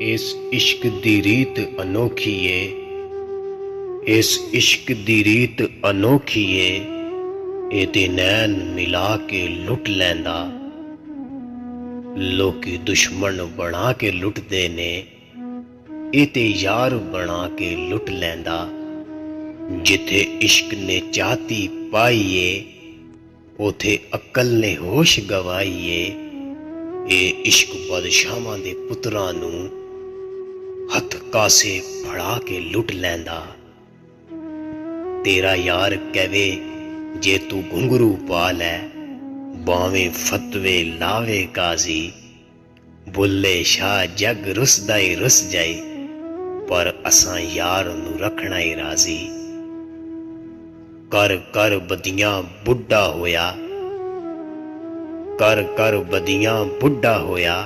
इस इश्क दी रीत अनोखी है, इस इश्क दी रीत अनोखी है। ए ते नैन मिला के लुट लैंदा, लोकी दुश्मन बना के लुटदे ने। ए ते यार बना के लुट लैंदा, जिथे इश्क ने चाहती पाईए उथे अक्ल ने होश गवाईए। ए इश्क बादशाहां दे पुत्रां नूं हथ कासे फड़ा के लुट लैंदा। तेरा यार कहे जे तू घुंघरू पा लै, बावें फतवे लावे काजी। बुल्ले शाह जग रुसदा ही रुस जाए, पर असां यार नूं रखना ही राजी। कर कर बदियां बुढ़ा होया, कर कर बदियां बुढ़ा होया।